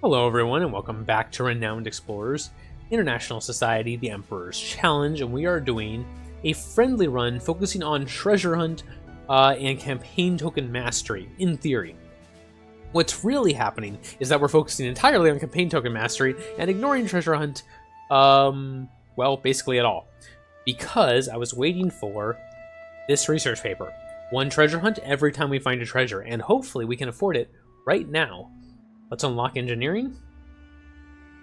Hello everyone and welcome back to Renowned Explorers, International Society, the Emperor's Challenge, and we are doing a friendly run focusing on treasure hunt and campaign token mastery, in theory. What's really happening is that we're focusing entirely on campaign token mastery and ignoring treasure hunt, well, basically at all. Because I was waiting for this research paper. One treasure hunt every time we find a treasure, and hopefully we can afford it right now. Let's unlock engineering.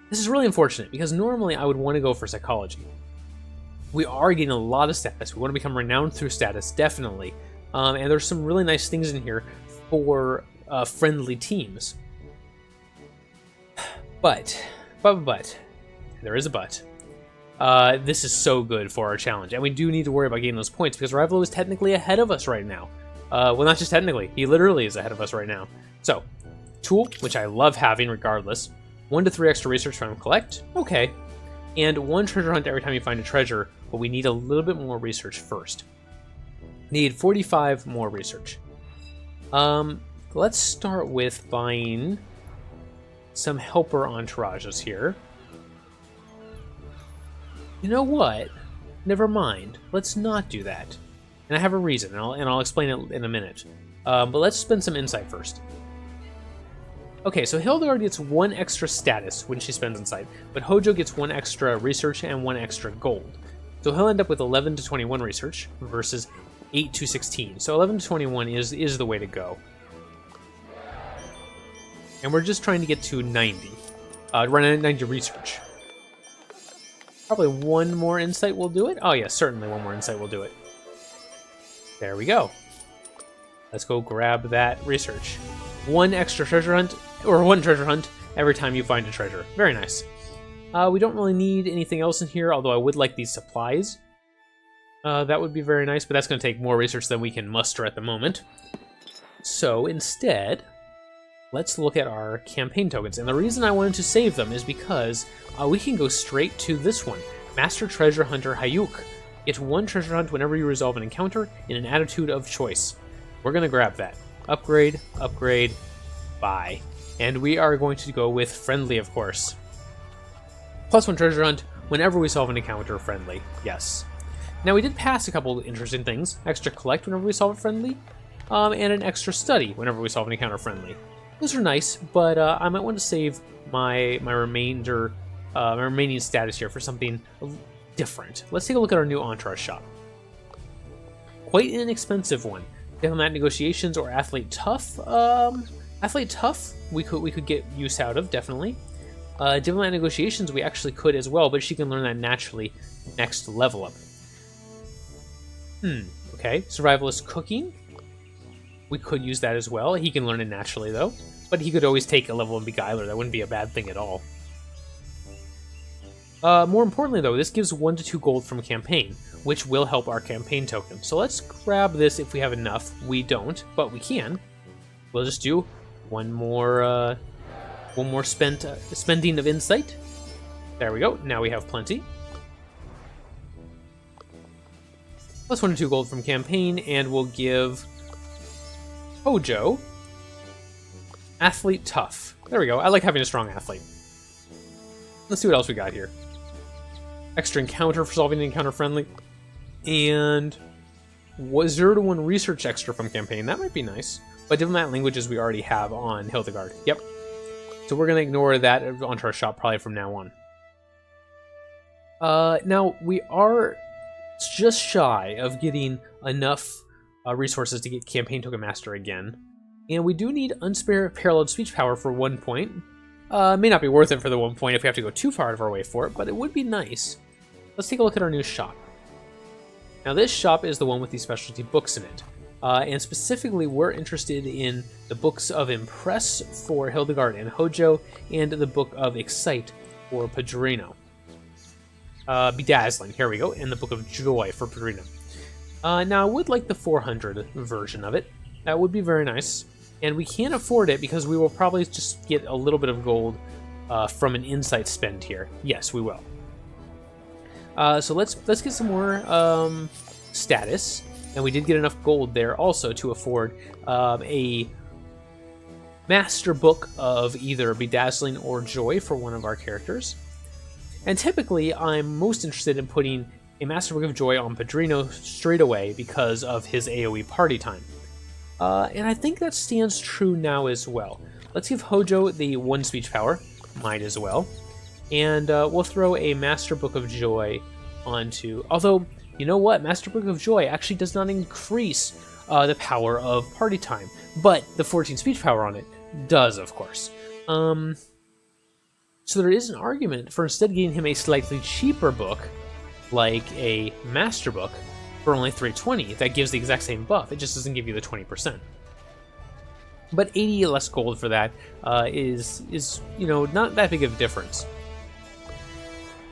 This is really unfortunate because normally I would want to go for psychology. We are getting a lot of status. We want to become renowned through status, definitely. And there's some really nice things in here for friendly teams. But, there is a but. This is so good for our challenge, and we do need to worry about getting those points because Rivalo is technically ahead of us right now. Well, not just technically, he literally is ahead of us right now. So, tool, which I love having regardless. 1 to 3 extra research from collect, okay. And 1 treasure hunt every time you find a treasure, but we need a little bit more research first. Need 45 more research. Let's start with buying some helper entourages here. You know what? Never mind. Let's not do that. And I have a reason, and I'll explain it in a minute. But let's spend some insight first. Okay, so Hildegard gets 1 extra status when she spends insight, but Hojo gets 1 extra research and 1 extra gold. So he'll end up with 11 to 21 research versus 8 to 16. So 11 to 21 is the way to go. And we're just trying to get to 90. Run at 90 research. Probably 1 more insight will do it. Oh yeah, certainly 1 more insight will do it. There we go. Let's go grab that research. 1 extra treasure hunt, or 1 treasure hunt every time you find a treasure. Very nice. We don't really need anything else in here, although I would like these supplies. That would be very nice, but that's going to take more research than we can muster at the moment. So instead, let's look at our campaign tokens. And the reason I wanted to save them is because we can go straight to this one. Master Treasure Hunter Hayuk. Get 1 treasure hunt whenever you resolve an encounter in an attitude of choice. We're going to grab that. Upgrade, upgrade, buy. And we are going to go with friendly, of course. +1 treasure hunt whenever we solve an encounter friendly. Yes. Now we did pass a couple of interesting things. Extra collect whenever we solve it friendly. And an extra study whenever we solve an encounter friendly. Those are nice, but I might want to save my remaining status here for something different. Let's take a look at our new entourage shop. Quite an inexpensive one. Diplomat negotiations or athlete tough. Athlete tough we could get use out of, definitely. Diplomat negotiations we actually could as well, but she can learn that naturally next level up. Okay. Survivalist cooking. We could use that as well. He can learn it naturally though, but he could always take a level in Beguiler. That wouldn't be a bad thing at all. More importantly though, this gives 1 to 2 gold from campaign, which will help our campaign token. So let's grab this if we have enough. We don't, but we can. We'll just do one more spending of insight. There we go. Now we have plenty. +1 to 2 gold from campaign, and we'll give Hojo athlete tough. There we go. I like having a strong athlete. Let's see what else we got here. Extra encounter for solving an encounter friendly. And 0 to 1 research extra from campaign. That might be nice. But diplomat languages we already have on Hildegard. Yep. So we're going to ignore that onto our shop probably from now on. Now, we are just shy of getting enough resources to get campaign token master again. And we do need unparalleled speech power for 1 point. May not be worth it for the 1 point if we have to go too far out of our way for it, but it would be nice. Let's take a look at our new shop. Now this shop is the one with these specialty books in it. And specifically we're interested in the books of Impress for Hildegard and Hojo, and the book of Excite for Padrino. Bedazzling, here we go, and the book of Joy for Padrino. Now I would like the 400 version of it. That would be very nice. And we can't afford it because we will probably just get a little bit of gold from an insight spend here. Yes, we will. So let's get some more status, and we did get enough gold there also to afford a Master Book of either Bedazzling or Joy for one of our characters. And typically, I'm most interested in putting a Master Book of Joy on Padrino straight away because of his AoE party time. And I think that stands true now as well. Let's give Hojo the 1 speech power. Might as well. And we'll throw a Master Book of Joy onto... Although, you know what? Master Book of Joy actually does not increase the power of party time. But the 14 speech power on it does, of course. So there is an argument for instead getting him a slightly cheaper book, like a Master Book, for only 320. That gives the exact same buff. It just doesn't give you the 20%. But 80 less gold for that is you know, not that big of a difference.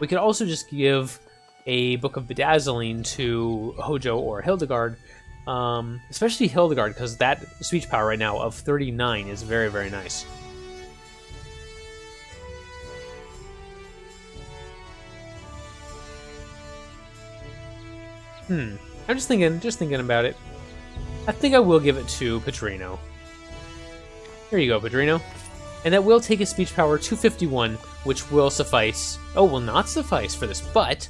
We could also just give a Book of Bedazzling to Hojo or Hildegard, especially Hildegard, because that speech power right now of 39 is very, very nice. I'm just thinking about it. I think I will give it to Padrino. Here you go, Padrino. And that will take his speech power to 51, which will suffice. Oh, will not suffice for this, but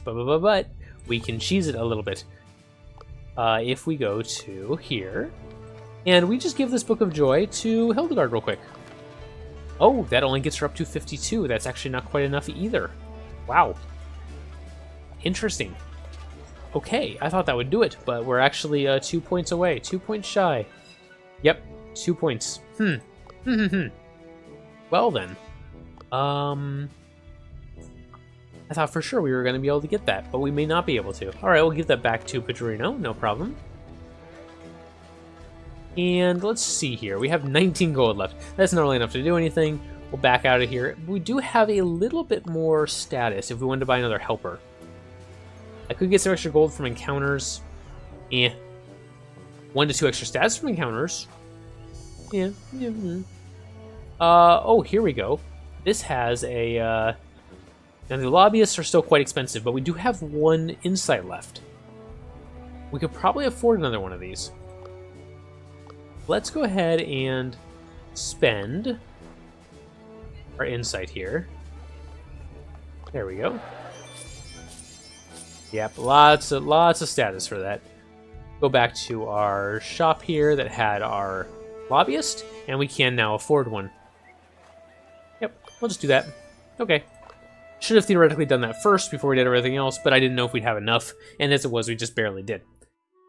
we can cheese it a little bit. If we go to here, and we just give this Book of Joy to Hildegard real quick. Oh, that only gets her up to 52. That's actually not quite enough either. Wow. Interesting. Okay, I thought that would do it, but we're actually 2 points away. 2 points shy. Yep, 2 points. Well then. I thought for sure we were going to be able to get that, but we may not be able to. Alright, we'll give that back to Padrino, no problem. And let's see here. We have 19 gold left. That's not really enough to do anything. We'll back out of here. We do have a little bit more status if we wanted to buy another helper. I could get some extra gold from encounters. 1 to 2 extra stats from encounters. Oh, here we go. This has a... Now, the lobbyists are still quite expensive, but we do have 1 insight left. We could probably afford another one of these. Let's go ahead and spend our insight here. There we go. Yep, lots of status for that. Go back to our shop here that had our lobbyist, and we can now afford one. Yep, we'll just do that. Okay. Should have theoretically done that first before we did everything else, but I didn't know if we'd have enough, and as it was, we just barely did.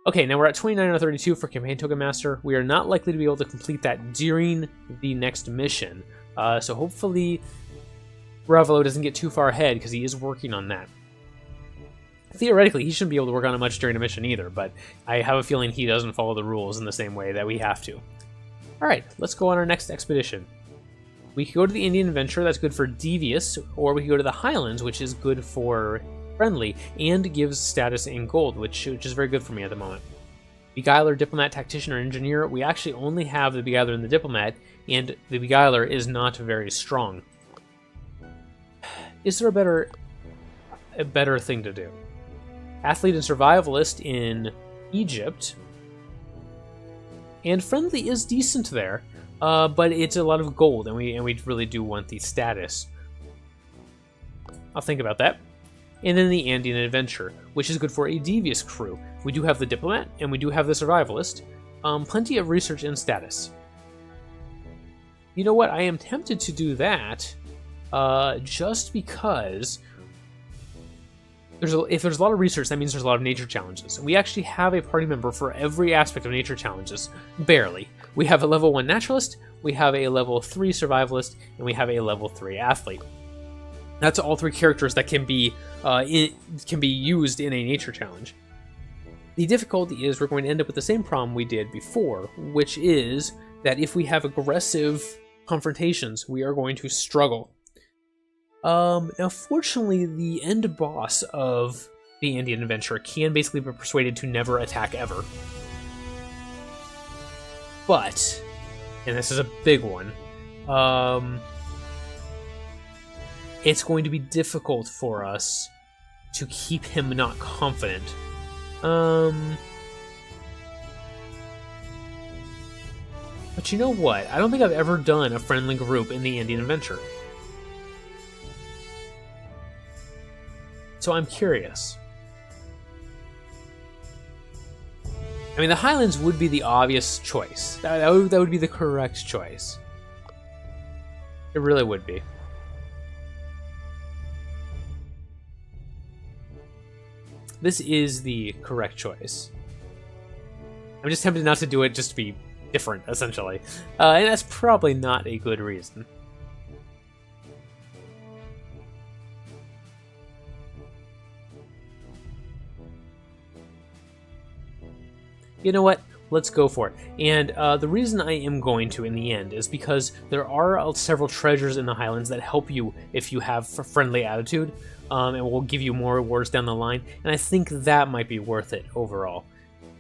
Okay, now we're at 29 out of 32 for Campaign Token Master. We are not likely to be able to complete that during the next mission, so hopefully Ravelo doesn't get too far ahead, because he is working on that. Theoretically, he shouldn't be able to work on it much during a mission either, but I have a feeling he doesn't follow the rules in the same way that we have to. Alright, let's go on our next expedition. We could go to the Indian Adventure, that's good for Devious, or we could go to the Highlands, which is good for Friendly, and gives status in gold, which is very good for me at the moment. Beguiler, Diplomat, Tactician, or Engineer, we actually only have the Beguiler and the Diplomat, and the Beguiler is not very strong. Is there a better thing to do? Athlete and Survivalist in Egypt. And Friendly is decent there, but it's a lot of gold, and we really do want the status. I'll think about that. And then the Andean Adventure, which is good for a Devious crew. We do have the Diplomat, and we do have the Survivalist. Plenty of research and status. You know what? I am tempted to do that, just because... if there's a lot of research, that means there's a lot of nature challenges. We actually have a party member for every aspect of nature challenges. Barely. We have a level 1 naturalist, we have a level 3 survivalist, and we have a level 3 athlete. That's all 3 characters that can be used in a nature challenge. The difficulty is we're going to end up with the same problem we did before, which is that if we have aggressive confrontations, we are going to struggle. Now, fortunately, the end boss of the Indian Adventure can basically be persuaded to never attack ever. But, and this is a big one, it's going to be difficult for us to keep him not confident. But you know what? I don't think I've ever done a friendly group in the Indian Adventure. So I'm curious. I mean, the Highlands would be the obvious choice. That would be the correct choice. It really would be. This is the correct choice. I'm just tempted not to do it just to be different, essentially. And that's probably not a good reason. You know what? Let's go for it. And the reason I am going to in the end is because there are several treasures in the Highlands that help you if you have a friendly attitude, and will give you more rewards down the line, and I think that might be worth it overall.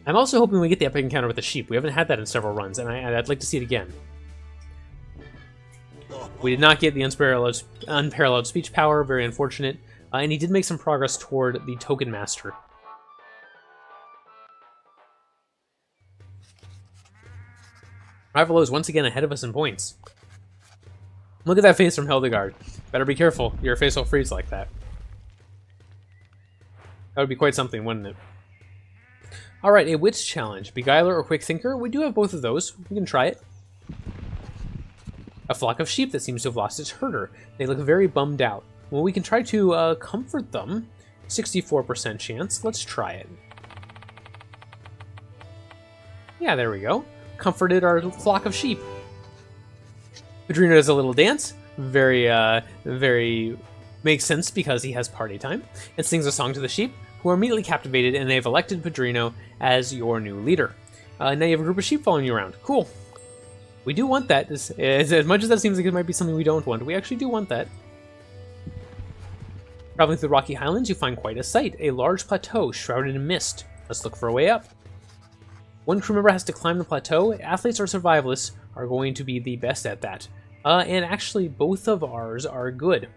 I'm also hoping we get the epic encounter with the sheep. We haven't had that in several runs, and I'd like to see it again. We did not get the unparalleled speech power, very unfortunate, and he did make some progress toward the Token Master. Rivalo is once again ahead of us in points. Look at that face from Hildegard. Better be careful, your face will freeze like that. That would be quite something, wouldn't it? Alright, a Wits Challenge. Beguiler or Quick Thinker? We do have both of those. We can try it. A flock of sheep that seems to have lost its herder. They look very bummed out. Well, we can try to comfort them. 64% chance. Let's try it. Yeah, there we go. Comforted our flock of sheep. Padrino does a little dance. Very makes sense because he has party time. And sings a song to the sheep, who are immediately captivated, and they've elected Padrino as your new leader. Now you have a group of sheep following you around. Cool. We do want that. As much as that seems like it might be something we don't want, we actually do want that. Traveling through the Rocky Highlands, you find quite a sight. A large plateau shrouded in mist. Let's look for a way up. One crew member has to climb the plateau. Athletes or survivalists are going to be the best at that. And actually, both of ours are good.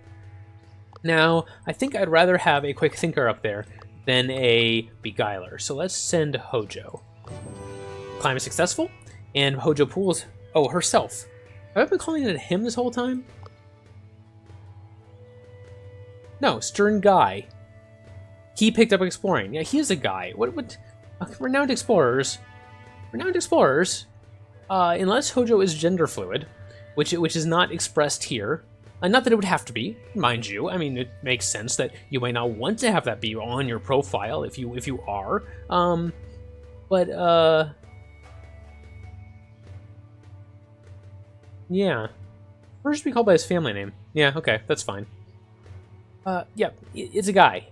Now, I think I'd rather have a Quick Thinker up there than a Beguiler. So let's send Hojo. Climb is successful, and Hojo pulls... Oh, herself. Have I been calling it him this whole time? No, Stern Guy. He picked up exploring. Yeah, he is a guy. What renowned explorers... Renowned explorers, unless Hojo is gender fluid, which is not expressed here, not that it would have to be, mind you. I mean, it makes sense that you might not want to have that be on your profile if you are, yeah, or just be called by his family name. Yeah, okay, that's fine. Yeah, it's a guy.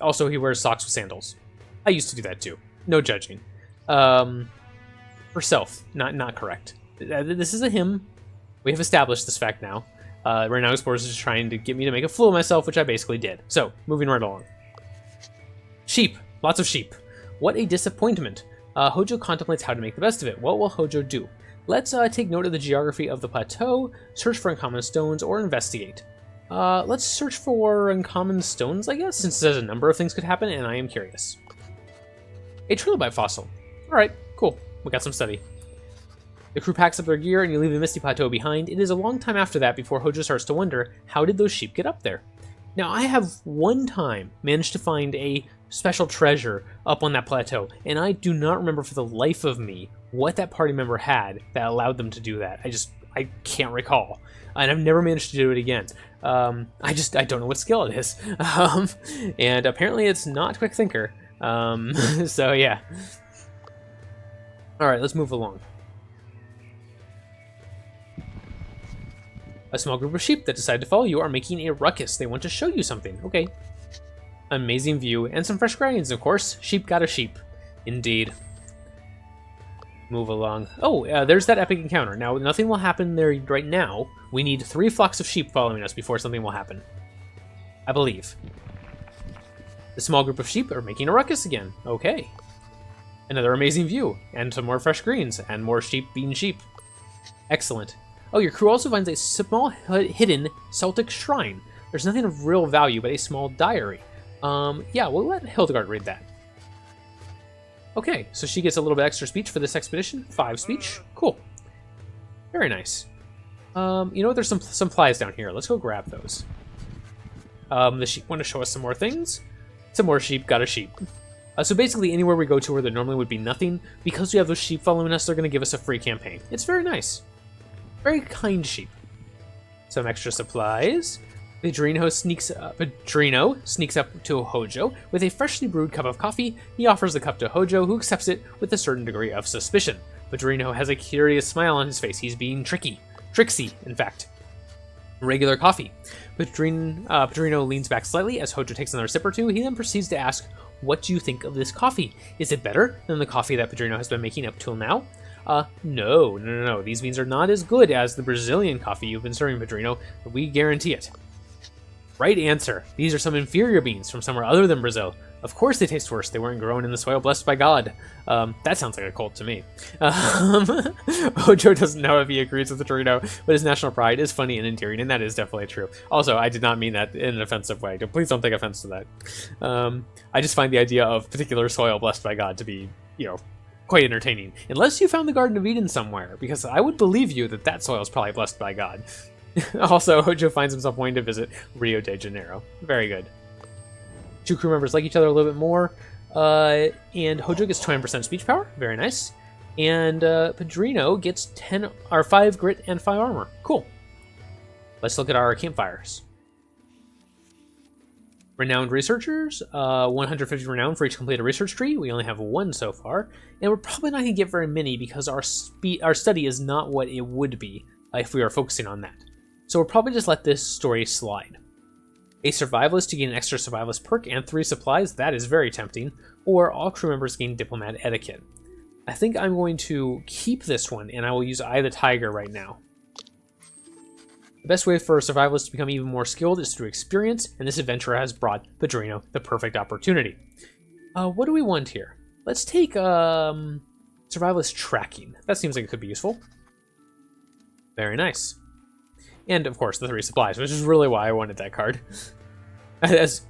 Also, he wears socks with sandals. I used to do that too. No judging. Herself, not correct. This is a him. We have established this fact now. Right now, Explorers is trying to get me to make a fool of myself, which I basically did. So, moving right along. Sheep. Lots of sheep. What a disappointment. Hojo contemplates how to make the best of it. What will Hojo do? Let's take note of the geography of the plateau, search for uncommon stones, or investigate. Let's search for uncommon stones, I guess, since there's a number of things could happen, and I am curious. A trilobite fossil. Alright, cool. We got some study. The crew packs up their gear and you leave the Misty Plateau behind. It is a long time after that before Hojo starts to wonder, how did those sheep get up there? Now, I have one time managed to find a special treasure up on that plateau, and I do not remember for the life of me what that party member had that allowed them to do that. I can't recall. And I've never managed to do it again. I don't know what skill it is. And apparently it's not Quick Thinker. So yeah. Alright, let's move along. A small group of sheep that decide to follow you are making a ruckus. They want to show you something. Okay. Amazing view. And some fresh grains, of course. Sheep got a sheep. Indeed. Move along. Oh, there's that epic encounter. Now, nothing will happen there right now. We need 3 flocks of sheep following us before something will happen. I believe. The small group of sheep are making a ruckus again. Okay. Another amazing view, and some more fresh greens, and more sheep being sheep. Excellent. Oh, your crew also finds a small hidden Celtic shrine. There's nothing of real value, but a small diary. Yeah, we'll let Hildegard read that. Okay, so she gets a little bit extra speech for this expedition. 5 speech. Cool. Very nice. You know what? There's some supplies down here. Let's go grab those. The sheep want to show us some more things. Some more sheep. Got a sheep. So basically, anywhere we go to where there normally would be nothing, because we have those sheep following us, they're going to give us a free campaign. It's very nice. Very kind sheep. Some extra supplies. Padrino sneaks up to Hojo with a freshly brewed cup of coffee. He offers the cup to Hojo, who accepts it with a certain degree of suspicion. Padrino has a curious smile on his face. He's being tricksy, in fact. Regular coffee. Padrino leans back slightly as Hojo takes another sip or two. He then proceeds to ask, "What do you think of this coffee? Is it better than the coffee that Padrino has been making up till now?" No. These beans are not as good as the Brazilian coffee you've been serving, Padrino. We guarantee it. Right answer. These are some inferior beans from somewhere other than Brazil. Of course they taste worse. They weren't grown in the soil blessed by God. That sounds like a cult to me. Hojo doesn't know if he agrees with Padrino, but his national pride is funny and endearing, and that is definitely true. Also, I did not mean that in an offensive way. Please don't take offense to that. I just find the idea of particular soil blessed by God to be, quite entertaining. Unless you found the Garden of Eden somewhere, because I would believe you that soil is probably blessed by God. Also, Hojo finds himself wanting to visit Rio de Janeiro. Very good. Two crew members like each other a little bit more, and Hojo gets 20% speech power. Very nice. And Padrino gets 5 grit and 5 armor. Cool. Let's look at our campfires. Renowned researchers, 150 renown for each completed research tree. We only have 1 so far, and we're probably not going to get very many because our study is not what it would be if we are focusing on that. So we'll probably just let this story slide. A survivalist to gain an extra survivalist perk and 3 supplies, that is very tempting. Or all crew members gain diplomat etiquette. I think I'm going to keep this one, and I will use Eye the Tiger right now. The best way for a survivalist to become even more skilled is through experience, and this adventure has brought Padrino the perfect opportunity. What do we want here? Let's take survivalist tracking. That seems like it could be useful. Very nice. And, of course, the 3 supplies, which is really why I wanted that card. As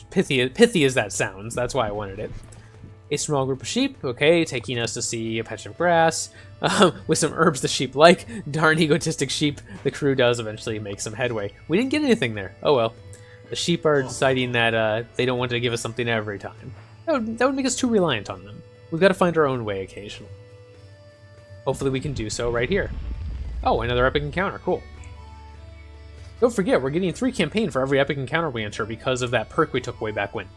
pithy as that sounds, that's why I wanted it. A small group of sheep, okay, taking us to see a patch of grass. With some herbs the sheep like. Darn egotistic sheep. The crew does eventually make some headway. We didn't get anything there. Oh well. The sheep are deciding that they don't want to give us something every time. That would make us too reliant on them. We've got to find our own way occasionally. Hopefully we can do so right here. Oh, another epic encounter. Cool. Don't forget, we're getting 3 campaign for every epic encounter we enter because of that perk we took way back when.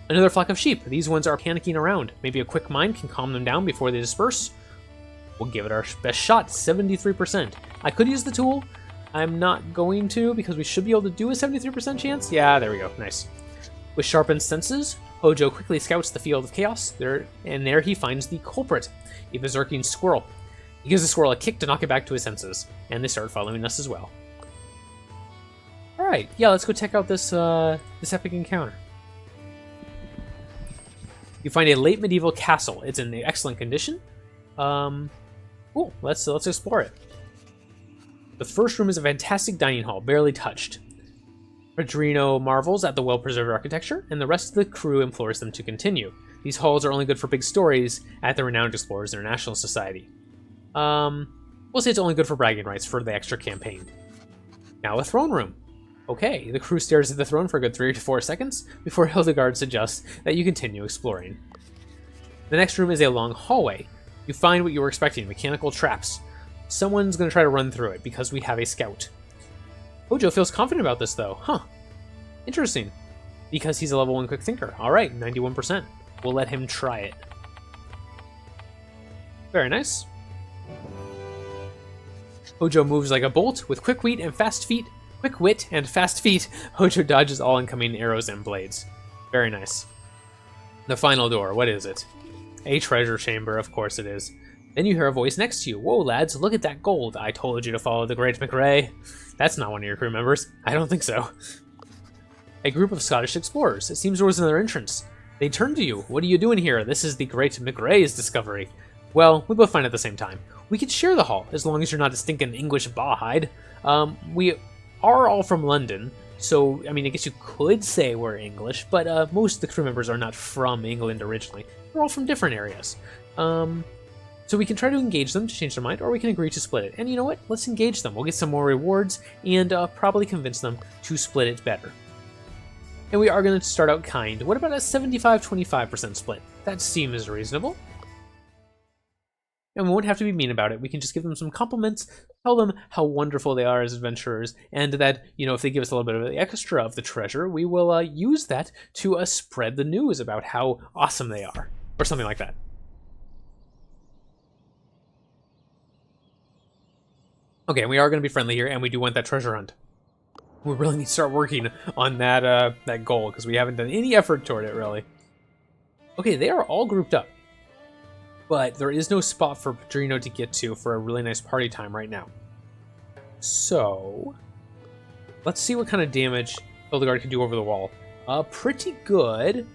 Another flock of sheep. These ones are panicking around. Maybe a quick mine can calm them down before they disperse. We'll give it our best shot, 73%. I could use the tool. I'm not going to because we should be able to do a 73% chance. Yeah, there we go. Nice. With sharpened senses, Hojo quickly scouts the field of chaos, there he finds the culprit, a berserking squirrel. He gives the squirrel a kick to knock it back to his senses, and they start following us as well. Alright, yeah, let's go check out this epic encounter. You find a late medieval castle. It's in excellent condition. Cool, let's explore it. The first room is a fantastic dining hall, barely touched. Padrino marvels at the well-preserved architecture, and the rest of the crew implores them to continue. These halls are only good for big stories at the Renowned Explorers International Society. We'll say it's only good for bragging rights for the extra campaign. Now a throne room. Okay, the crew stares at the throne for a good 3 to 4 seconds before Hildegard suggests that you continue exploring. The next room is a long hallway. You find what you were expecting, mechanical traps. Someone's going to try to run through it because we have a scout. Hojo feels confident about this though. Huh. Interesting. Because he's a level 1 quick thinker. Alright, 91%. We'll let him try it. Very nice. Hojo moves like a bolt with quick wit and fast feet. Hojo dodges all incoming arrows and blades. Very nice. The final door, what is it? A treasure chamber, of course it is. Then you hear a voice next to you. Whoa, lads, look at that gold. I told you to follow the Great McRae. That's not one of your crew members. I don't think so. A group of Scottish explorers. It seems there was another entrance. They turn to you. What are you doing here? This is the Great McRae's discovery. Well, we both find it at the same time. We could share the hall, as long as you're not a stinking English bawhide. We are all from London, so, I mean, I guess you could say we're English, but most of the crew members are not from England originally. They're all from different areas. So we can try to engage them to change their mind, or we can agree to split it. And you know what? Let's engage them. We'll get some more rewards and probably convince them to split it better. And we are going to start out kind. What about a 75-25% split? That seems reasonable. And we won't have to be mean about it. We can just give them some compliments, tell them how wonderful they are as adventurers, and that, you know, if they give us a little bit of the extra of the treasure, we will use that to spread the news about how awesome they are, or something like that. Okay, we are going to be friendly here, and we do want that treasure hunt. We really need to start working on that that goal, because we haven't done any effort toward it, really. Okay, they are all grouped up. But there is no spot for Padrino to get to for a really nice party time right now. So, let's see what kind of damage Hildegard can do over the wall. Pretty good.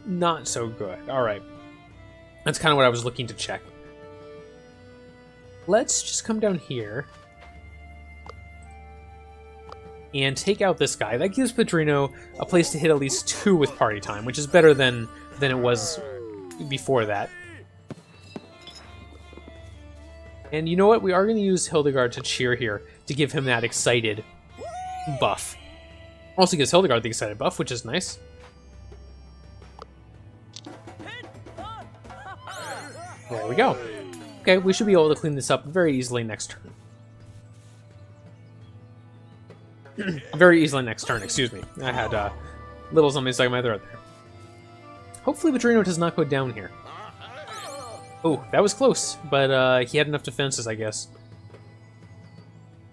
Not so good. Alright. That's kind of what I was looking to check. Let's just come down here and take out this guy. That gives Padrino a place to hit at least 2 with party time, which is better than it was before that. And you know what? We are going to use Hildegard to cheer here to give him that excited buff. Also gives Hildegard the excited buff, which is nice. There we go. Okay, we should be able to clean this up very easily next turn. Very easily next turn, excuse me. I had little something stuck in my throat there. Hopefully Padrino does not go down here. Oh, that was close, but he had enough defenses, I guess.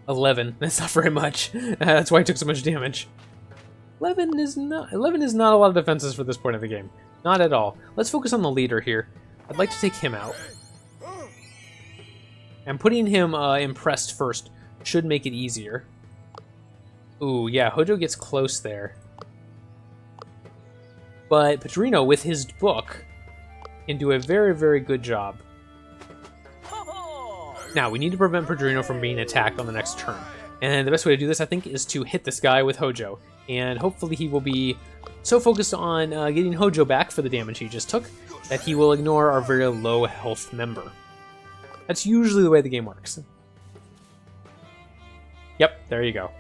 11. That's not very much. That's why he took so much damage. 11 is not a lot of defenses for this point of the game. Not at all. Let's focus on the leader here. I'd like to take him out. And putting him impressed first should make it easier. Ooh, yeah, Hojo gets close there. But Padrino, with his book, can do a very, very good job. Now, we need to prevent Padrino from being attacked on the next turn. And the best way to do this, I think, is to hit this guy with Hojo. And hopefully he will be so focused on getting Hojo back for the damage he just took that he will ignore our very low health member. That's usually the way the game works. Yep, there you go.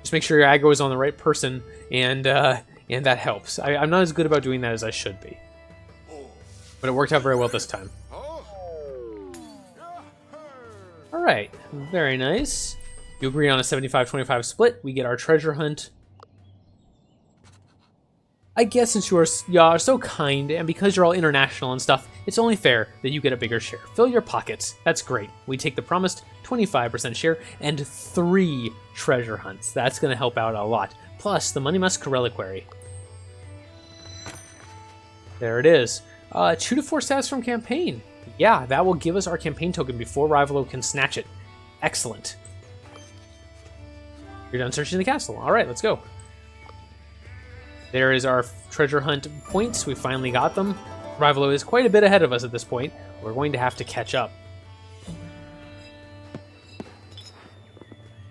Just make sure your aggro is on the right person, and that helps. I'm not as good about doing that as I should be. But it worked out very well this time. Alright, very nice. You agree on a 75-25 split. We get our treasure hunt. I guess since you are so kind, and because you're all international and stuff, it's only fair that you get a bigger share. Fill your pockets. That's great. We take the promised 25% share and 3 treasure hunts. That's going to help out a lot. Plus, the Money Musk Reliquary. There it is. 2 to 4 stats from campaign. Yeah, that will give us our campaign token before Rivalo can snatch it. Excellent. You're done searching the castle. All right, let's go. There is our treasure hunt points. We finally got them. Rivalo is quite a bit ahead of us at this point. We're going to have to catch up.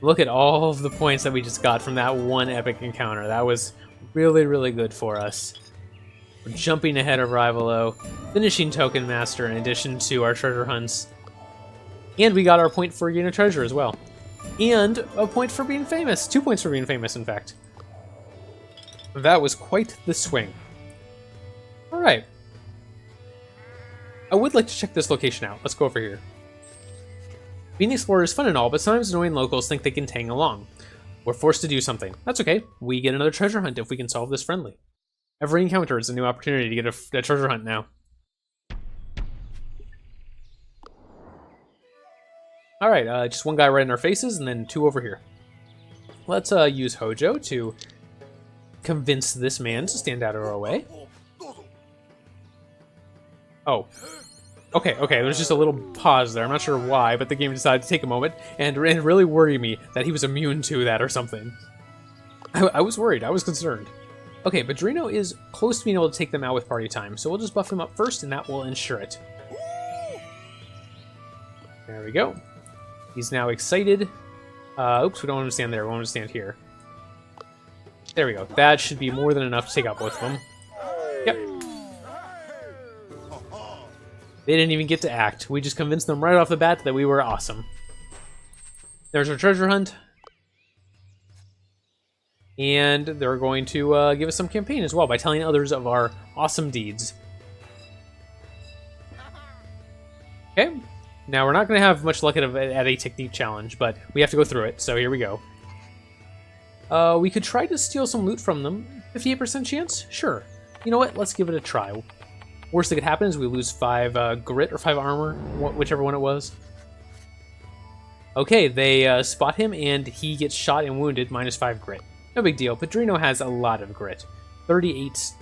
Look at all of the points that we just got from that one epic encounter. That was really, really good for us. We're jumping ahead of Rivalo, finishing Token Master in addition to our treasure hunts. And we got our point for getting a treasure as well. And a point for being famous. 2 points for being famous, in fact. That was quite the swing. Alright. I would like to check this location out. Let's go over here. Being an explorer is fun and all, but sometimes annoying locals think they can tag along. We're forced to do something. That's okay. We get another treasure hunt if we can solve this friendly. Every encounter is a new opportunity to get a treasure hunt now. Alright, just one guy right in our faces, and then 2 over here. Let's use Hojo to convince this man to stand out of our way. Oh. Okay, there's just a little pause there. I'm not sure why, but the game decided to take a moment and really worry me that he was immune to that or something. I was worried. I was concerned. Okay, Padrino is close to being able to take them out with party time, so we'll just buff him up first, and that will ensure it. There we go. He's now excited. Oops, we don't want him to stand there. We want him to stand here. There we go. That should be more than enough to take out both of them. Yep. They didn't even get to act. We just convinced them right off the bat that we were awesome. There's our treasure hunt. And they're going to give us some campaign as well by telling others of our awesome deeds. Okay. Now, we're not going to have much luck at a technique challenge, but we have to go through it, so here we go. We could try to steal some loot from them. 58% chance? Sure. You know what? Let's give it a try. Worst that could happen is we lose 5 grit or 5 armor, whichever one it was. Okay, they spot him, and he gets shot and wounded, minus 5 grit. No big deal. Padrino has a lot of grit. 38.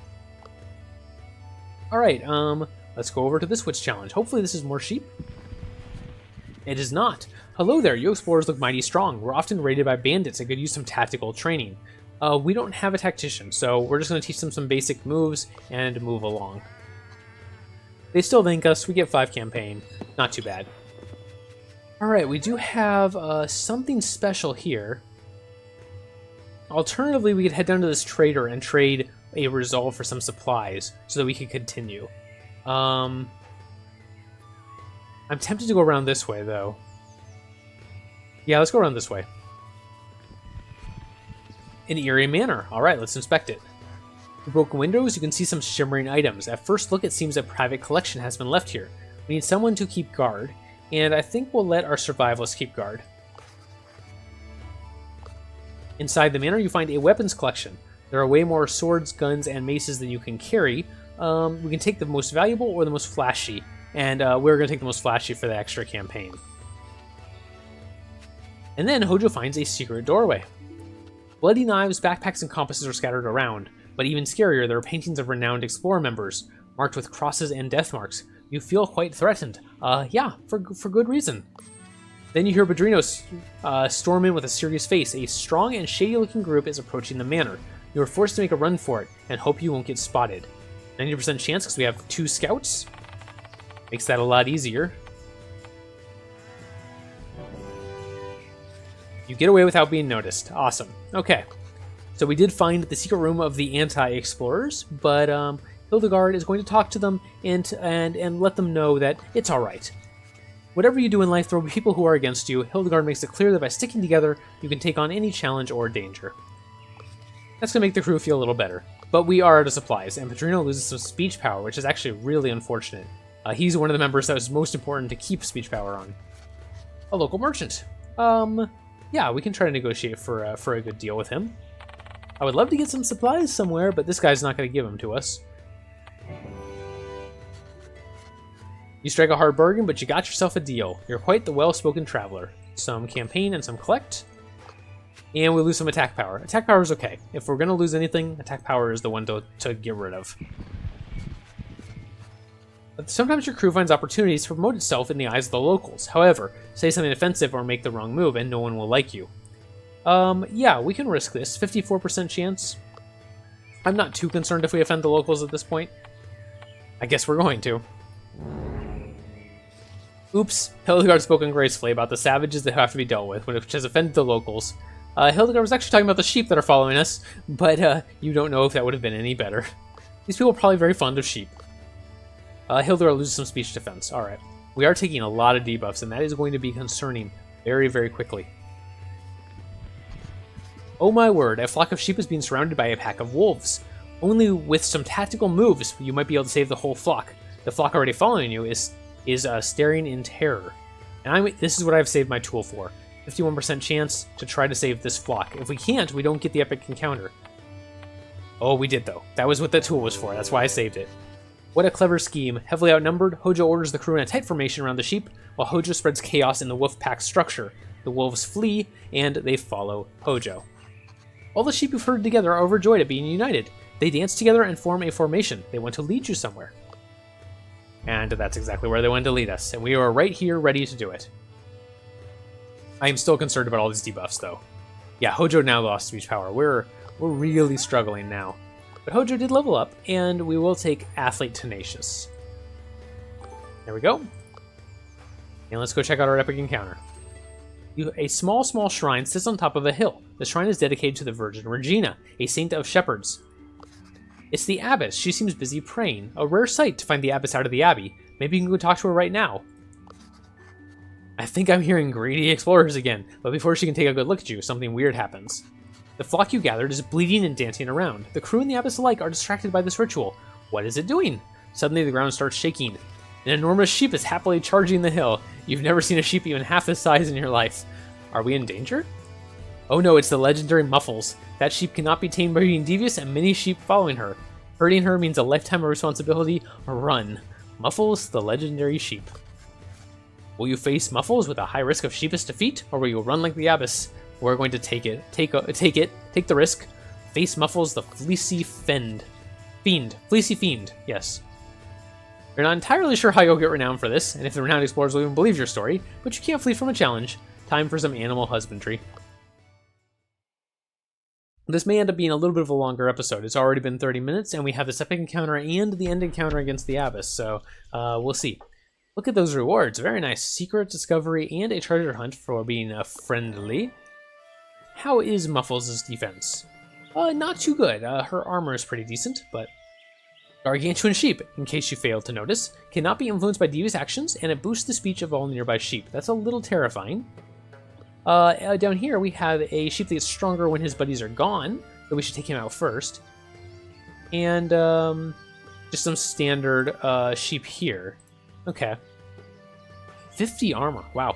Alright, let's go over to this witch challenge. Hopefully this is more sheep. It is not. Hello there, you explorers look mighty strong. We're often raided by bandits and could use some tactical training. We don't have a tactician, so we're just going to teach them some basic moves and move along. They still thank us. We get 5 campaign. Not too bad. Alright, we do have something special here. Alternatively, we could head down to this trader and trade a resolve for some supplies so that we could continue. I'm tempted to go around this way, though. Yeah, let's go around this way. An eerie manor. Alright, let's inspect it. Through broken windows, you can see some shimmering items. At first look, it seems a private collection has been left here. We need someone to keep guard, and I think we'll let our survivalists keep guard. Inside the manor, you find a weapons collection. There are way more swords, guns, and maces than you can carry. We can take the most valuable or the most flashy, and we're going to take the most flashy for the extra campaign. And then Hojo finds a secret doorway. Bloody knives, backpacks, and compasses are scattered around, but even scarier, there are paintings of renowned explorer members, marked with crosses and death marks. You feel quite threatened. Yeah, for good reason. Then you hear Padrino storm in with a serious face. A strong and shady-looking group is approaching the manor. You are forced to make a run for it, and hope you won't get spotted. 90% chance because we have 2 scouts. Makes that a lot easier. You get away without being noticed. Awesome. Okay. So we did find the secret room of the anti-explorers, but Hildegard is going to talk to them and let them know that it's alright. Whatever you do in life, there will be people who are against you. Hildegard makes it clear that by sticking together, you can take on any challenge or danger. That's going to make the crew feel a little better. But we are out of supplies, and Padrino loses some speech power, which is actually really unfortunate. He's one of the members that was most important to keep speech power on. A local merchant. Yeah, we can try to negotiate for a good deal with him. I would love to get some supplies somewhere, but this guy's not going to give them to us. You strike a hard bargain, but you got yourself a deal. You're quite the well-spoken traveler. Some campaign and some collect. And we lose some attack power. Attack power is okay. If we're going to lose anything, attack power is the one to get rid of. But sometimes your crew finds opportunities to promote itself in the eyes of the locals. However, say something offensive or make the wrong move and no one will like you. Yeah, we can risk this. 54% chance. I'm not too concerned if we offend the locals at this point. I guess we're going to. Oops, Hildegard spoke ungracefully about the savages that have to be dealt with, which has offended the locals. Hildegard was actually talking about the sheep that are following us, but you don't know if that would have been any better. These people are probably very fond of sheep. Hildegard loses some speech defense. Alright. We are taking a lot of debuffs, and that is going to be concerning very, very quickly. Oh my word, a flock of sheep is being surrounded by a pack of wolves. Only with some tactical moves, you might be able to save the whole flock. The flock already following you is staring in terror. And this is what I've saved my tool for. 51% chance to try to save this flock. If we can't, we don't get the epic encounter. Oh, we did though. That was what the tool was for. That's why I saved it. What a clever scheme. Heavily outnumbered, Hojo orders the crew in a tight formation around the sheep, while Hojo spreads chaos in the wolf pack structure. The wolves flee, and they follow Hojo. All the sheep you've herded together are overjoyed at being united. They dance together and form a formation. They want to lead you somewhere. And that's exactly where they wanted to lead us, and we are right here ready to do it. I am still concerned about all these debuffs, though. Yeah, Hojo now lost speech power. We're really struggling now. But Hojo did level up, and we will take Athlete Tenacious. There we go. And let's go check out our epic encounter. A small shrine sits on top of a hill. The shrine is dedicated to the Virgin Regina, a saint of shepherds. It's the abbess. She seems busy praying. A rare sight to find the abbess out of the abbey. Maybe you can go talk to her right now. I think I'm hearing greedy explorers again, but before she can take a good look at you, something weird happens. The flock you gathered is bleeding and dancing around. The crew and the abbess alike are distracted by this ritual. What is it doing? Suddenly the ground starts shaking. An enormous sheep is happily charging the hill. You've never seen a sheep even half this size in your life. Are we in danger? Oh no, it's the legendary Muffles. That sheep cannot be tamed by being devious and many sheep following her. Hurting her means a lifetime of responsibility or run. Muffles, the legendary sheep. Will you face Muffles with a high risk of sheepish defeat, or will you run like the abbess? We're going to take it. Take the risk. Face Muffles, the fleecy fiend. Fleecy fiend, yes. You're not entirely sure how you'll get renowned for this, and if the renowned explorers will even believe your story, but you can't flee from a challenge. Time for some animal husbandry. This may end up being a little bit of a longer episode. It's already been 30 minutes, and we have this epic encounter and the end encounter against the abbess, so we'll see. Look at those rewards. Very nice. Secret discovery and a treasure hunt for being friendly. How is Muffles' defense? Not too good. Her armor is pretty decent, but... Gargantuan sheep, in case you failed to notice, cannot be influenced by devious actions, and it boosts the speech of all nearby sheep. That's a little terrifying. Down here we have a sheep that gets stronger when his buddies are gone, so we should take him out first. And just some standard sheep here. Okay. 50 armor, wow.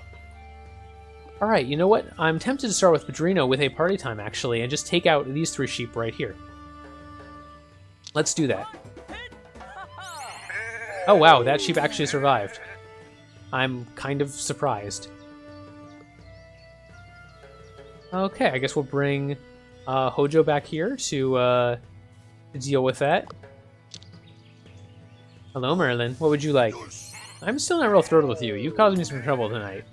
Alright, you know what? I'm tempted to start with Padrino with a party time, actually, and just take out these 3 sheep right here. Let's do that. Oh wow, that sheep actually survived. I'm kind of surprised. Okay, I guess we'll bring Hojo back here to deal with that. Hello, Merlin. What would you like? I'm still not real thrilled with you. You've caused me some trouble tonight.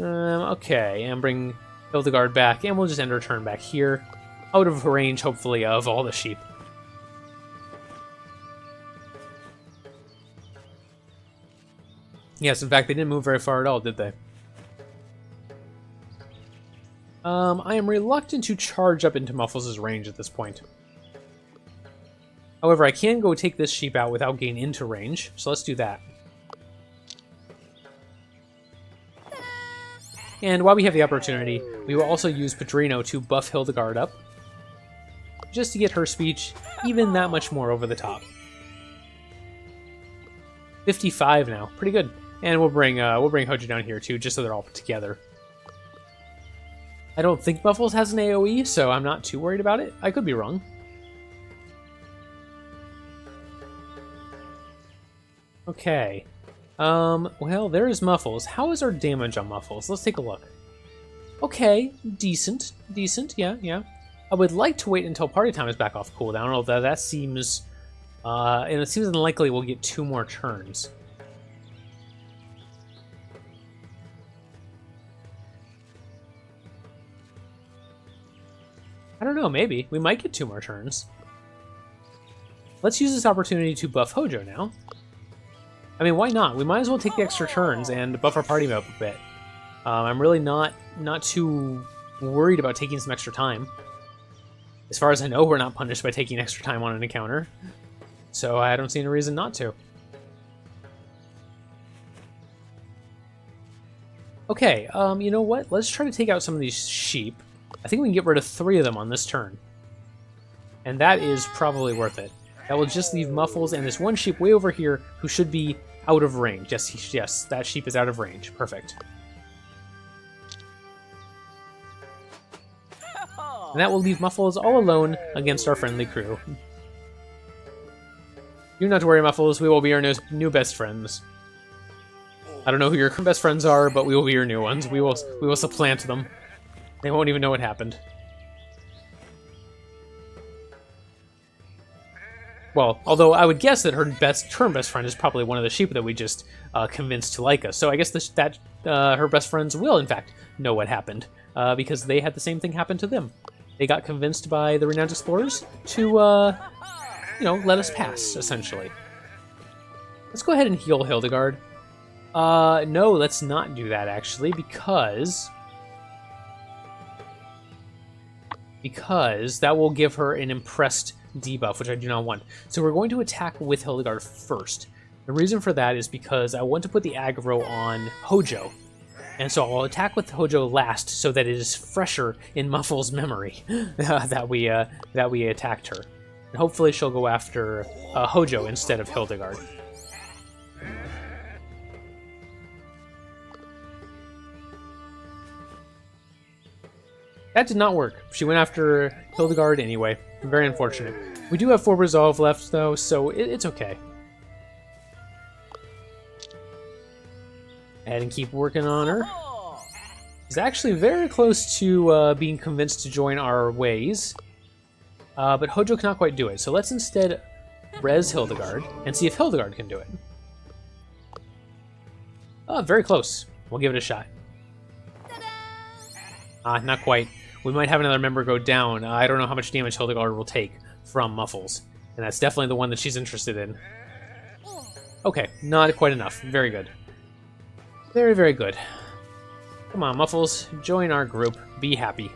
Okay, and bring Hildegard back, and we'll just end our turn back here. Out of range, hopefully, of all the sheep. Yes, in fact, they didn't move very far at all, did they? I am reluctant to charge up into Muffles' range at this point. However, I can go take this sheep out without getting into range, so let's do that. And while we have the opportunity, we will also use Padrino to buff Hildegard up, just to get her speech even that much more over the top. 55 now, pretty good. And we'll bring Hojo down here too, just so they're all put together. I don't think Muffles has an AoE, so I'm not too worried about it. I could be wrong. Okay. Well, there is Muffles. How is our damage on Muffles? Let's take a look. Okay, decent. Decent, yeah. I would like to wait until party time is back off cooldown, although that seems... and it seems unlikely we'll get 2 more turns. I don't know, maybe. We might get 2 more turns. Let's use this opportunity to buff Hojo now. I mean, why not? We might as well take the extra turns and buff our party up a bit. I'm really not too worried about taking some extra time. As far as I know, we're not punished by taking extra time on an encounter. So I don't see any reason not to. Okay, you know what? Let's try to take out some of these sheep. I think we can get rid of 3 of them on this turn. And that is probably worth it. That will just leave Muffles and this one sheep way over here who should be out of range. Yes, that sheep is out of range. Perfect. And that will leave Muffles all alone against our friendly crew. You not to worry, Muffles. We will be our new best friends. I don't know who your best friends are, but we will be your new ones. We will supplant them. They won't even know what happened. Well, although I would guess that her best friend is probably one of the sheep that we just convinced to like us. So I guess that her best friends will, in fact, know what happened. Because they had the same thing happen to them. They got convinced by the renowned explorers to, you know, let us pass, essentially. Let's go ahead and heal Hildegard. No, let's not do that, actually, because that will give her an impressed debuff, which I do not want. So we're going to attack with Hildegard first. The reason for that is because I want to put the aggro on Hojo. And so I'll attack with Hojo last so that it is fresher in Muffle's memory that we attacked her. And hopefully she'll go after Hojo instead of Hildegard. That did not work. She went after Hildegard anyway. Very unfortunate. We do have 4 resolve left though, so it's okay. And keep working on her. She's actually very close to being convinced to join our ways. But Hojo cannot quite do it. So let's instead res Hildegard and see if Hildegard can do it. Oh, very close. We'll give it a shot. Not quite. We might have another member go down. I don't know how much damage Hildegard will take from Muffles. And that's definitely the one that she's interested in. Okay, not quite enough. Very good. Very, very good. Come on, Muffles. Join our group. Be happy.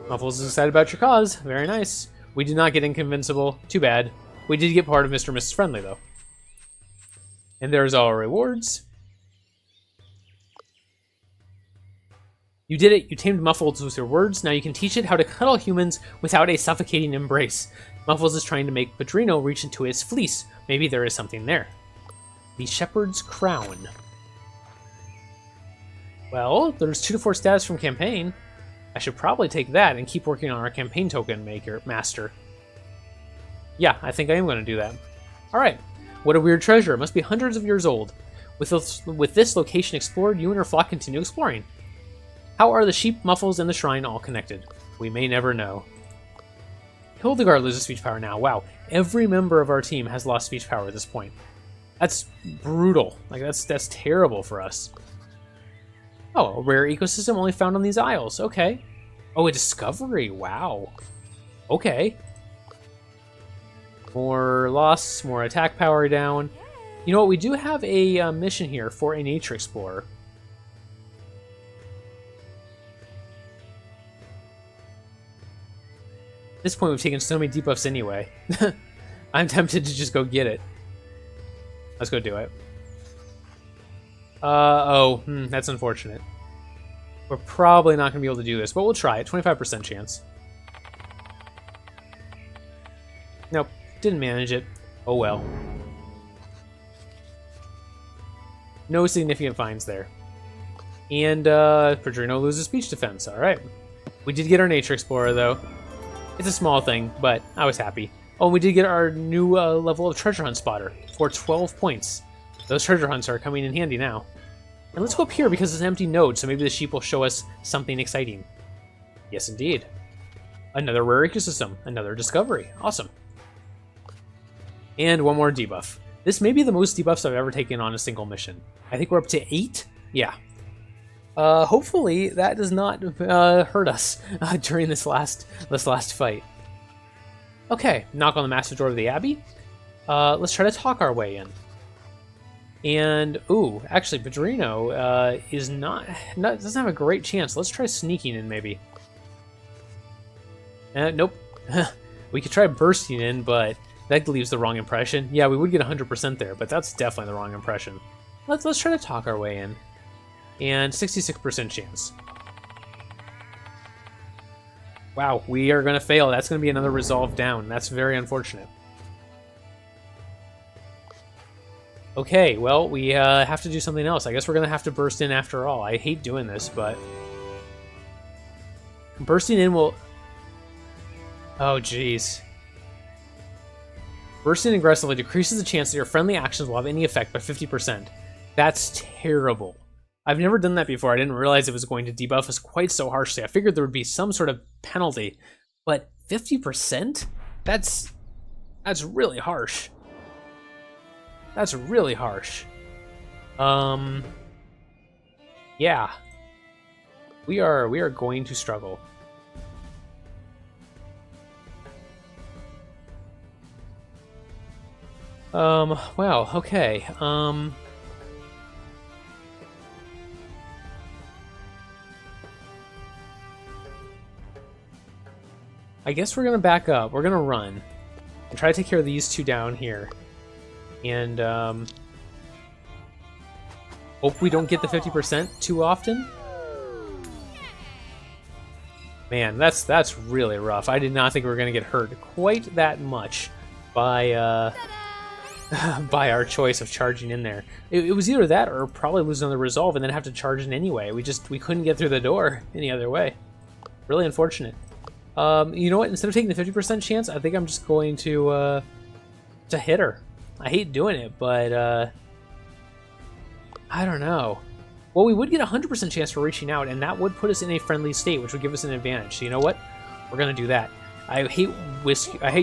Muffles is excited about your cause. Very nice. We did not get Inconvincible. Too bad. We did get part of Mr. and Mrs. Friendly, though. And there's our rewards. You did it. You tamed Muffles with your words. Now you can teach it how to cuddle humans without a suffocating embrace. Muffles is trying to make Padrino reach into his fleece. Maybe there is something there. The Shepherd's Crown. Well, there's 2 to 4 status from campaign. I should probably take that and keep working on our campaign token master. Yeah, I think I am going to do that. Alright. What a weird treasure. It must be hundreds of years old. With this location explored, you and your flock continue exploring. How are the sheep, Muffles, and the shrine all connected? We may never know. Hildegard loses speech power now. Wow. Every member of our team has lost speech power at this point. That's brutal. Like, that's terrible for us. Oh, a rare ecosystem only found on these isles. Okay. Oh, a discovery. Wow. Okay. More loss, more attack power down. You know what? We do have a mission here for a nature explorer. At this point, we've taken so many debuffs anyway. I'm tempted to just go get it. Let's go do it. That's unfortunate. We're probably not going to be able to do this, but we'll try it. 25% chance. Nope, didn't manage it. Oh well. No significant finds there. And Padrino loses speech defense. Alright. We did get our Nature Explorer, though. It's a small thing, but I was happy. Oh, and we did get our new level of Treasure Hunt Spotter for 12 points. Those treasure hunts are coming in handy now. And let's go up here because it's an empty node, so maybe the sheep will show us something exciting. Yes, indeed. Another rare ecosystem. Another discovery. Awesome. And one more debuff. This may be the most debuffs I've ever taken on a single mission. I think we're up to 8? Yeah. Hopefully that does not hurt us during this last fight. Okay, knock on the massive door of the Abbey. Let's try to talk our way in. And ooh, actually, Padrino doesn't have a great chance. Let's try sneaking in, maybe. Nope. We could try bursting in, but that leaves the wrong impression. Yeah, we would get 100% there, but that's definitely the wrong impression. Let's try to talk our way in. And 66% chance. Wow, we are going to fail. That's going to be another resolve down. That's very unfortunate. Okay, well, we have to do something else. I guess we're going to have to burst in after all. I hate doing this, but... bursting in will... oh, jeez. Bursting aggressively decreases the chance that your friendly actions will have any effect by 50%. That's terrible. I've never done that before. I didn't realize it was going to debuff us quite so harshly. I figured there would be some sort of penalty, but 50%? That's really harsh. That's really harsh. Yeah. We are going to struggle. Wow, okay. I guess we're gonna back up. We're gonna run and try to take care of these two down here, and hope we don't get the 50% too often. Man, that's really rough. I did not think we were gonna get hurt quite that much by by our choice of charging in there. It was either that or probably losing the resolve and then have to charge in anyway. We couldn't get through the door any other way. Really unfortunate. You know what? Instead of taking the 50% chance, I think I'm just going to hit her. I hate doing it, but I don't know. Well, we would get a 100% chance for reaching out, and that would put us in a friendly state, which would give us an advantage. So you know what? We're gonna do that. I hate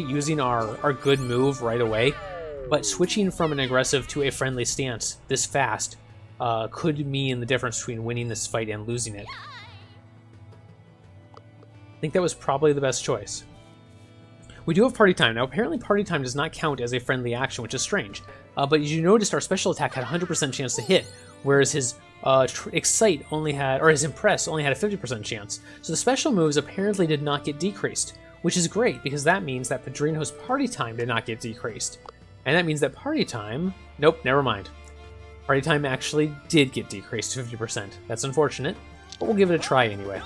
using our good move right away, but switching from an aggressive to a friendly stance this fast could mean the difference between winning this fight and losing it. I think that was probably the best choice. We do have party time. Now, apparently party time does not count as a friendly action, which is strange. But as you noticed, our special attack had a 100% chance to hit, whereas his Excite only had, or his Impress only had a 50% chance. So the special moves apparently did not get decreased, which is great, because that means that Padrino's party time did not get decreased. And that means that party time... Nope, never mind. Party time actually did get decreased to 50%. That's unfortunate, but we'll give it a try anyway.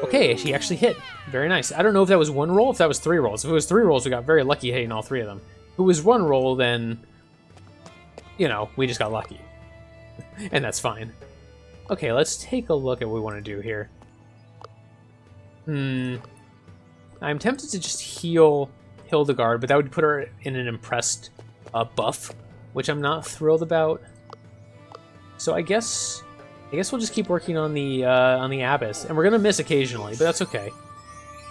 Okay, she actually hit. Very nice. I don't know if that was one roll, if that was 3 rolls. If it was 3 rolls, we got very lucky hitting all 3 of them. If it was 1 roll, then, you know, we just got lucky. And that's fine. Okay, let's take a look at what we want to do here. I'm tempted to just heal Hildegard, but that would put her in an impressed buff, which I'm not thrilled about. So I guess we'll just keep working on the Abyss, and we're gonna miss occasionally, but that's okay.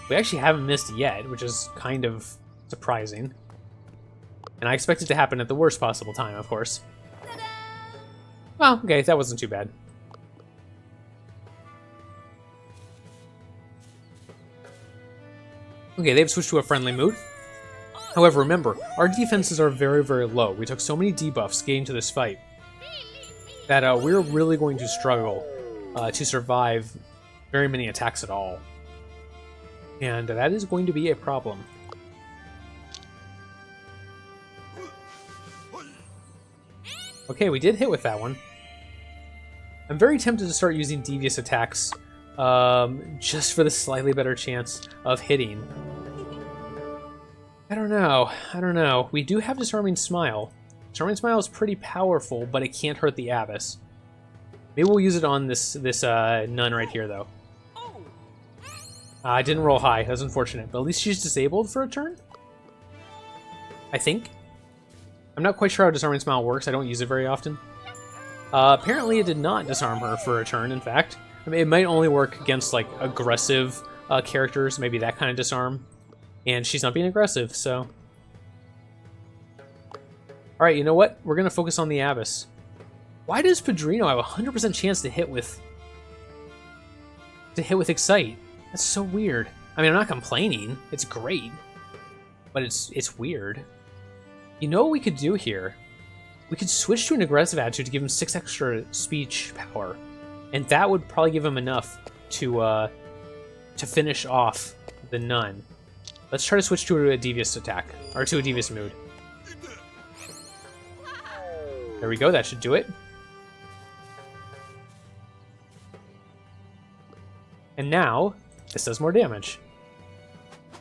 We actually haven't missed yet, which is kind of surprising. And I expect it to happen at the worst possible time, of course. Well, okay, that wasn't too bad. Okay, they've switched to a friendly mood. However, remember, our defenses are very, very low. We took so many debuffs getting to this fight that we're really going to struggle to survive very many attacks at all. And that is going to be a problem. Okay, we did hit with that one. I'm very tempted to start using devious attacks just for the slightly better chance of hitting. I don't know. We do have Disarming Smile. Disarming Smile is pretty powerful, but it can't hurt the Abyss. Maybe we'll use it on this nun right here, though. I didn't roll high. That's unfortunate, but at least she's disabled for a turn? I think? I'm not quite sure how Disarming Smile works. I don't use it very often. Apparently it did not disarm her for a turn, in fact. I mean, it might only work against, like, aggressive characters, maybe that kind of disarm. And she's not being aggressive, so... Alright, you know what? We're going to focus on the Abyss. Why does Padrino have a 100% chance to hit with Excite? That's so weird. I mean, I'm not complaining. It's great. But it's weird. You know what we could do here? We could switch to an aggressive attitude to give him 6 extra speech power. And that would probably give him enough to finish off the nun. Let's try to switch to a devious attack, or to a devious mood. There we go, that should do it. And now, this does more damage.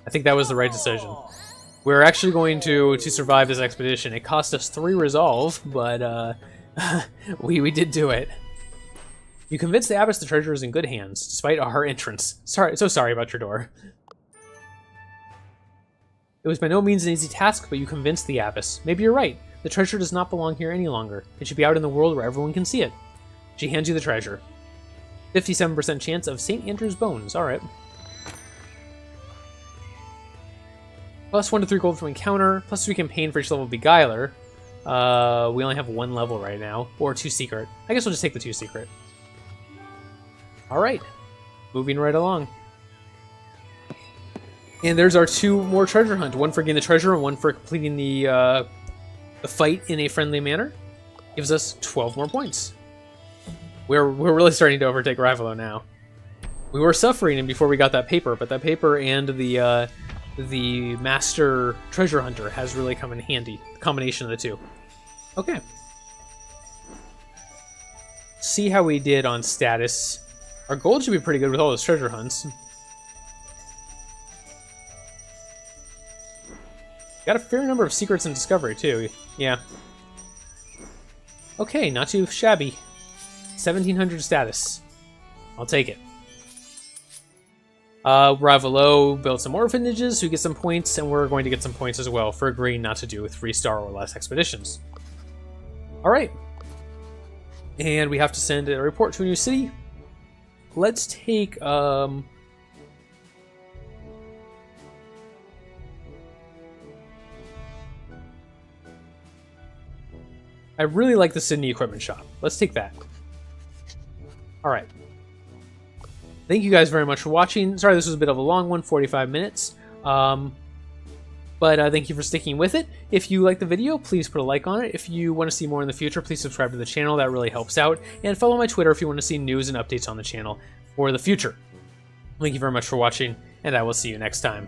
I think that was the right decision. We're actually going to survive this expedition. It cost us 3 resolve, but we did do it. You convinced the Abyss the treasure is in good hands, despite our entrance. So sorry about your door. It was by no means an easy task, but you convinced the Abyss. Maybe you're right. The treasure does not belong here any longer. It should be out in the world where everyone can see it. She hands you the treasure. 57% chance of St. Andrew's bones. Alright. Plus 1 to 3 gold from encounter. Plus 3 campaign for each level of Beguiler. We only have 1 level right now. Or 2 secret. I guess we'll just take the 2 secret. Alright. Moving right along. And there's our 2 more treasure hunt. 1 for getting the treasure and 1 for completing the fight in a friendly manner. Gives us 12 more points. We're really starting to overtake Rivalo now. We were suffering and before we got that paper, but that paper and the master treasure hunter has really come in handy. The combination of the two. Okay. See how we did on status. Our gold should be pretty good with all those treasure hunts. Got a fair number of secrets and discovery too. Yeah. Okay, not too shabby. 1700 status. I'll take it. Ravelo built some orphanages, so we get some points, and we're going to get some points as well for agreeing not to do 3-star or less expeditions. Alright. And we have to send a report to a new city. Let's take, I really like the Sydney equipment shop. Let's take that. Alright. Thank you guys very much for watching. Sorry this was a bit of a long one, 45 minutes. But thank you for sticking with it. If you like the video, please put a like on it. If you want to see more in the future, please subscribe to the channel. That really helps out. And follow my Twitter if you want to see news and updates on the channel for the future. Thank you very much for watching, and I will see you next time.